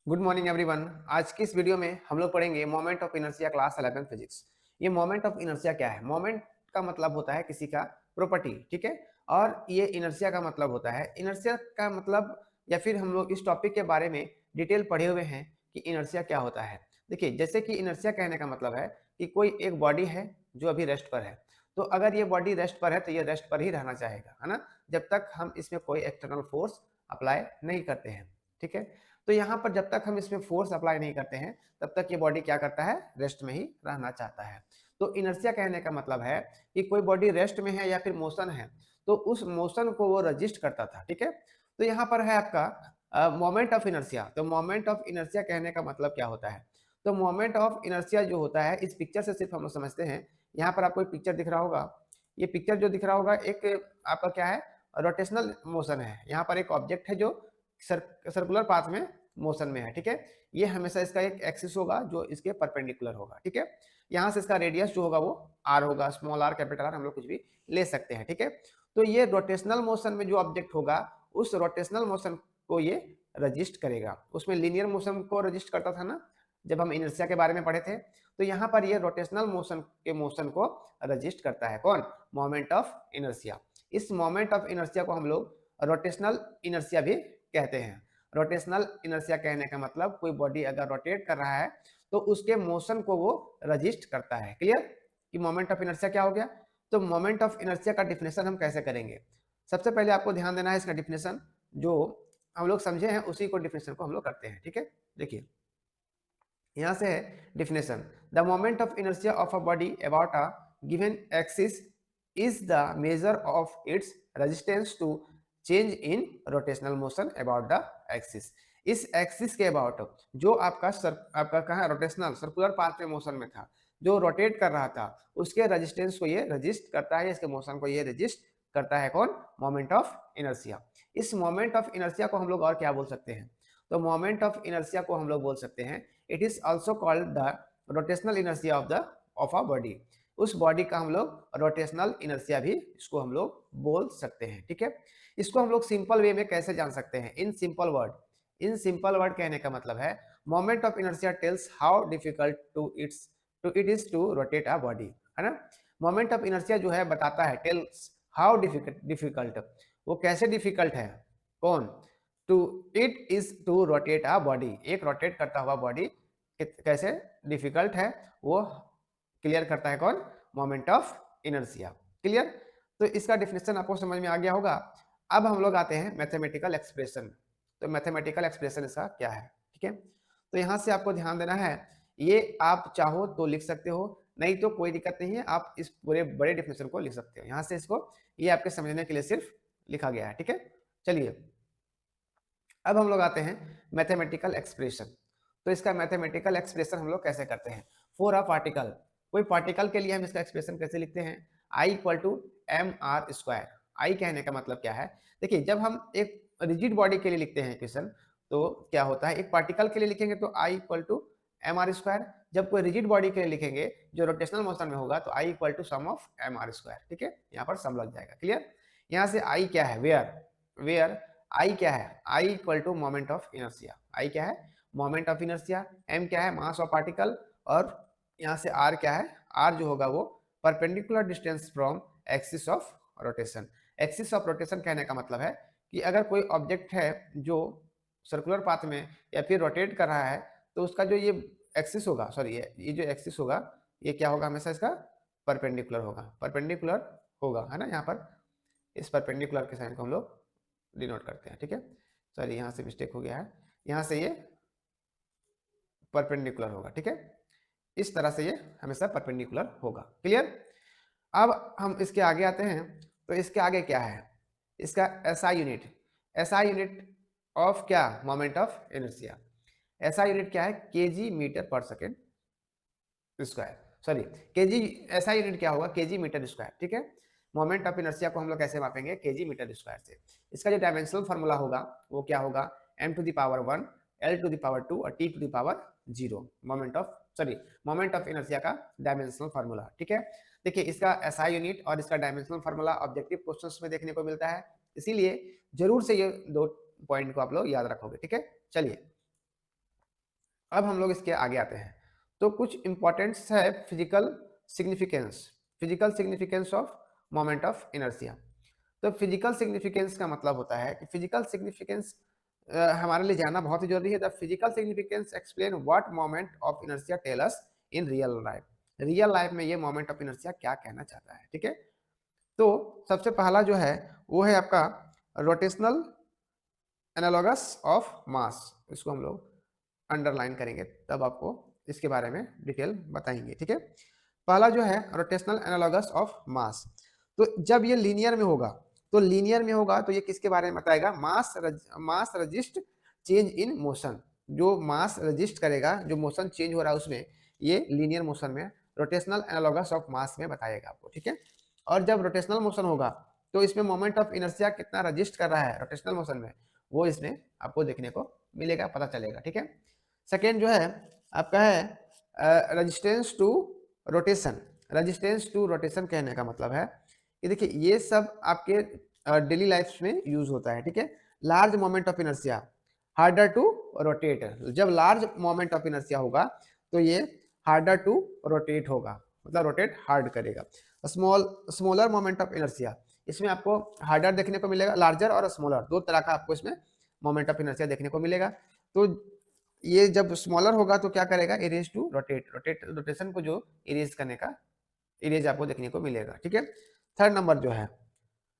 Good morning everyone. आज की इस वीडियो में हम लोग पढ़ेंगे moment of inertia class 11 physics. ये मोमेंट ऑफ इनर्शिया क्या है? मोमेंट का मतलब होता है किसी का प्रॉपर्टी, ठीक है। और ये इनर्शिया का मतलब होता है, इनर्शिया का मतलब या फिर हम लोग इस टॉपिक के बारे में डिटेल पढ़े हुए हैं कि इनर्शिया क्या होता है। देखिए, जैसे कि इनर्शिया कहने का मतलब है कि कोई एक बॉडी है जो अभी रेस्ट पर है, तो अगर ये बॉडी रेस्ट पर है तो ये रेस्ट पर ही रहना चाहेगा, है ना, जब तक हम इसमें कोई एक्सटर्नल फोर्स अप्लाई नहीं करते हैं, ठीक है। तो यहाँ पर जब तक हम इसमें फोर्स अप्लाई नहीं करते हैं तब तक ये बॉडी क्या करता है, रेस्ट में ही रहना चाहता है। तो इनर्शिया कहने का मतलब है कि कोई बॉडी रेस्ट में है या फिर मोशन है तो उस मोशन को वो रजिस्ट करता था, ठीक है। तो यहाँ पर है आपका मोमेंट ऑफ इनर्शिया। तो मोमेंट ऑफ इनर्शिया कहने का मतलब क्या होता है? तो मोमेंट ऑफ इनर्शिया जो होता है, इस पिक्चर से सिर्फ हम लोग समझते हैं। यहाँ पर आपको एक पिक्चर दिख रहा होगा, ये पिक्चर जो दिख रहा होगा एक आपका क्या है, रोटेशनल मोशन है। यहाँ पर एक ऑब्जेक्ट है जो सर्कुलर पाथ में मोशन में है, ठीक है। ये हमेशा इसका एक एक्सिस होगा जो इसके परपेंडिकुलर होगा, ठीक है। यहाँ से इसका रेडियस जो होगा वो आर होगा, स्मॉल आर कैपिटल आर हम लोग कुछ भी ले सकते हैं, ठीक है। तो ये रोटेशनल मोशन में जो ऑब्जेक्ट होगा उस रोटेशनल मोशन को ये रजिस्ट करेगा। उसमें लीनियर मोशन को रजिस्ट करता था ना जब हम इनर्शिया के बारे में पढ़े थे, तो यहाँ पर ये रोटेशनल मोशन के मोशन को रजिस्ट करता है। कौन? Moment of inertia. इस मोमेंट ऑफ इनर्शिया को हम लोग रोटेशनल इनर्शिया भी कहते हैं। रोटेशनल इनर्शिया कहने का मतलब कोई बॉडी अगर रोटेट कर रहा है तो उसके मोशन को वो रजिस्ट करता है। क्लियर कि मोमेंट ऑफ इनर्शिया क्या हो गया? तो मोमेंट ऑफ इनर्शिया का डिफिनेशन हम कैसे करेंगे? सबसे पहले आपको ध्यान देना है इसका डिफिनेशन, जो हम लोग समझे हैं उसी को डिफिनेशन को हम लोग करते हैं, ठीक है। देखिए, यहाँ से है definition, the moment of inertia of a body about a given axis is the measure of its resistance to change in rotational motion about the axis. इस एक्सिस के अबाउट जो आपका कहा रोटेशनल सर्कुलर पाथ में motion में था, जो rotate कर रहा था, उसके रेजिस्टेंस को ये रजिस्ट करता है, इसके मोशन को ये रजिस्ट करता है। कौन? Moment of inertia. इस मोमेंट ऑफ इनर्शिया को हम लोग और क्या बोल सकते हैं? तो मोमेंट ऑफ इनर्शिया को हम लोग बोल सकते हैं, it is also called the rotational inertia of a body. उस बॉडी का हम लोग रोटेशनल इनर्शिया भी इसको हम लोग बोल सकते हैं, ठीक है। इसको हम लोग सिंपल वे में कैसे जान सकते हैं? In simple word. In simple word कहने का मतलब है moment of inertia tells how difficult it is to rotate a body, है ना। मोमेंट ऑफ इनर्शिया जो है बताता है, टेल्स हाउ डिफिकल्ट, वो कैसे डिफिकल्ट है। कौन? To it is to rotate a body, एक रोटेट करता हुआ बॉडी कैसे डिफिकल्ट है वो क्लियर करता है। कौन? Moment of inertia. क्लियर? तो इसका डिफिनेशन आपको समझ में आ गया होगा। अब हम लोग आते हैं मैथमेटिकल एक्सप्रेशन। तो मैथमेटिकल एक्सप्रेशन इसका क्या है, ठीक है। तो यहाँ से आपको ध्यान देना है, ये आप चाहो तो लिख सकते हो, नहीं तो कोई दिक्कत नहीं है, आप इस पूरे बड़े डिफिनेशन को लिख सकते हो। यहाँ से इसको ये आपके समझने के लिए सिर्फ लिखा गया है, ठीक है। चलिए, अब हम लोग आते हैं मैथमेटिकल एक्सप्रेशन। तो इसका मैथमेटिकल एक्सप्रेशन हम लोग कैसे करते हैं? फॉर अ पार्टिकल, कोई पार्टिकल के लिए हम इसका एक्सप्रेशन कैसे लिखते हैं? I equal to M R square. I कहने का मतलब क्या है? देखिए, जब हम एक रिजिड बॉडी के लिए लिखते हैं इक्वेशन तो क्या होता है, एक पार्टिकल के लिए लिखेंगे तो I equal to M R square. जब कोई रिजिड बॉडी के लिए लिखेंगे जो रोटेशनल मोशन में होगा तो I equal to sum of M R square, ठीक है। यहाँ पर सम लग जाएगा। क्लियर? यहाँ से आई क्या है? वेयर। वेयर आई क्या है? I equal to moment of inertia. I क्या है? Moment of inertia. एम क्या है? Mass of particle. और यहाँ से आर क्या है? आर जो होगा वो perpendicular distance from axis of rotation. Axis of rotation कहने का मतलब है कि अगर कोई ऑब्जेक्ट है जो सर्कुलर पाथ में या फिर रोटेट कर रहा है तो उसका जो ये एक्सिस होगा, सॉरी ये जो एक्सिस होगा ये क्या होगा? हमेशा इसका परपेंडिकुलर होगा। परपेंडिकुलर होगा, है ना। यहाँ पर इस परपेंडिकुलर के साइन को हम लोग डिनोट करते हैं, ठीक है। सॉरी, यहाँ से मिस्टेक हो गया है, यहाँ से ये परपेंडिकुलर होगा, ठीक है। इस तरह से ये हमेशा परपेंडिकुलर होगा। क्लियर? अब हम इसके आगे आते हैं। तो इसके आगे क्या है? इसका SI unit. SI unit of क्या? Moment of inertia. SI unit क्या है? KG metre per second square. Sorry, KG. SI unit क्या होगा? केजी मीटर स्क्वायर, ठीक है। मोमेंट ऑफ इनर्शिया को हम लोग कैसे मापेंगे? केजी मीटर स्क्वायर से। इसका जो डायमेंशनल फार्मूला होगा वो क्या होगा? m to the power 1, l to the power 2 और t to the power 0। Moment of inertia का डायमेंशनल फार्मूला, ठीक है। देखिए, इसका एसआई यूनिट और इसका डायमेंशनल फार्मूला ऑब्जेक्टिव क्वेश्चंस में देखने को मिलता है, इसीलिए जरूर से ये दो पॉइंट को आप लोग याद रखोगे, ठीक है। चलिए, अब हम लोग इसके आगे आते हैं। तो कुछ इंपॉर्टेंट्स है physical significance of moment of inertia. तो फिजिकल सिग्निफिकेंस का मतलब होता है कि फिजिकल सिग्निफिकेंस हमारे लिए जानना बहुत ही जरूरी है। The physical significance explain what moment of inertia tell us in real life. Real life में ये मोमेंट ऑफ इनर्शिया क्या कहना चाहता है, ठीक है। तो सबसे पहला जो है वो है आपका रोटेशनल एनालॉगस ऑफ मास। इसको हम लोग अंडरलाइन करेंगे, तब आपको इसके बारे में डिटेल बताएंगे, ठीक है। पहला जो है रोटेशनल एनालॉगस ऑफ मास। तो जब ये लीनियर में होगा, तो ये किसके बारे में बताएगा? मास रजिस्ट चेंज इन मोशन। जो मास रजिस्ट करेगा, जो मोशन चेंज हो रहा है उसमें, ये लीनियर मोशन में रोटेशनल एनालॉगस ऑफ मास में बताएगा आपको, ठीक है। और जब रोटेशनल मोशन होगा तो इसमें मोमेंट ऑफ इनर्शिया कितना रजिस्ट कर रहा है रोटेशनल मोशन में, वो इसमें आपको देखने को मिलेगा, पता चलेगा, ठीक है। सेकेंड जो है आपका है resistance to rotation. Resistance to rotation कहने का मतलब है कि देखिए ये सब आपके डेली लाइफ में यूज होता है, ठीक है। Large moment of inertia harder to rotate. जब लार्ज मोमेंट ऑफ इनर्शिया होगा तो ये हार्डर टू रोटेट होगा, मतलब रोटेट हार्ड करेगा। स्मॉलर मोमेंट ऑफ इनर्शिया, इसमें आपको हार्डर देखने को मिलेगा, लार्जर और स्मॉलर, दो तरह का आपको इसमें मोमेंट ऑफ इनर्शिया देखने को मिलेगा। तो ये जब स्मॉलर होगा तो क्या करेगा? इरेज टू रोटेशन को जो इरेज करने का इरेज आपको देखने को मिलेगा, ठीक है। थर्ड नंबर जो है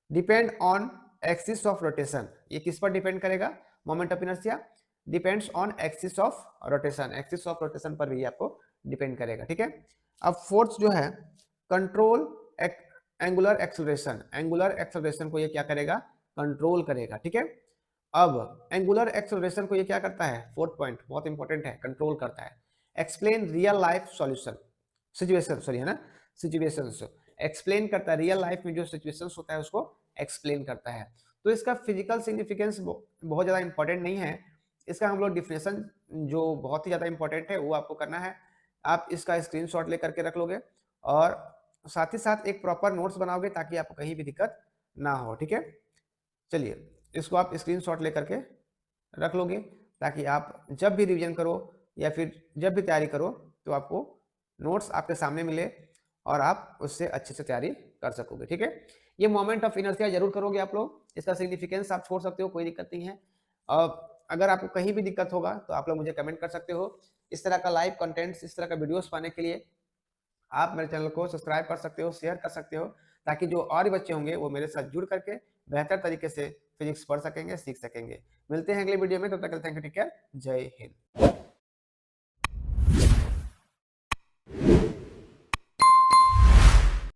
depend on axis of rotation. ये किस पर डिपेंड करेगा? Moment of inertia depends on axis of rotation. Axis of rotation पर भी आपको डिपेंड करेगा, ठीक है। अब फोर्थ जो है control angular acceleration. Angular acceleration को ये क्या करेगा? कंट्रोल करेगा, ठीक है। अब एंगुलर एक्सेलरेशन को ये क्या करता है? फोर्थ पॉइंट बहुत इंपॉर्टेंट है, कंट्रोल करता है। Explain real life solution situation, sorry है ना, सिचुएशंस एक्सप्लेन करता है। रियल लाइफ में जो सिचुएशंस होता है उसको एक्सप्लेन करता है। तो इसका फिजिकल सिग्निफिकेंस बहुत ज़्यादा इंपॉर्टेंट नहीं है। इसका हम लोग डिफिनेशन जो बहुत ही ज़्यादा इंपॉर्टेंट है वो आपको करना है। आप इसका स्क्रीनशॉट लेकर के रख लोगे और साथ ही साथ एक प्रॉपर नोट्स बनाओगे ताकि आपको कहीं भी दिक्कत ना हो, ठीक है। चलिए इसको आप स्क्रीनशॉट लेकर के रख लोगे ताकि आप जब भी रिवीजन करो या फिर जब भी तैयारी करो तो आपको नोट्स आपके सामने मिले और आप उससे अच्छे से तैयारी कर सकोगे, ठीक है। ये मोमेंट ऑफ इनर्शिया जरूर करोगे आप लोग। इसका सिग्निफिकेंस आप छोड़ सकते हो, कोई दिक्कत नहीं है। अगर आपको कहीं भी दिक्कत होगा तो आप लोग मुझे कमेंट कर सकते हो। इस तरह का लाइव कंटेंट्स, इस तरह का वीडियोस पाने के लिए आप मेरे चैनल को सब्सक्राइब कर सकते हो, शेयर कर सकते हो, ताकि जो और बच्चे होंगे वो मेरे साथ जुड़ करके बेहतर तरीके से फिजिक्स पढ़ सकेंगे, सीख सकेंगे। मिलते हैं अगले वीडियो में, तब तक के लिए थैंक यू, टेक केयर, जय हिंद।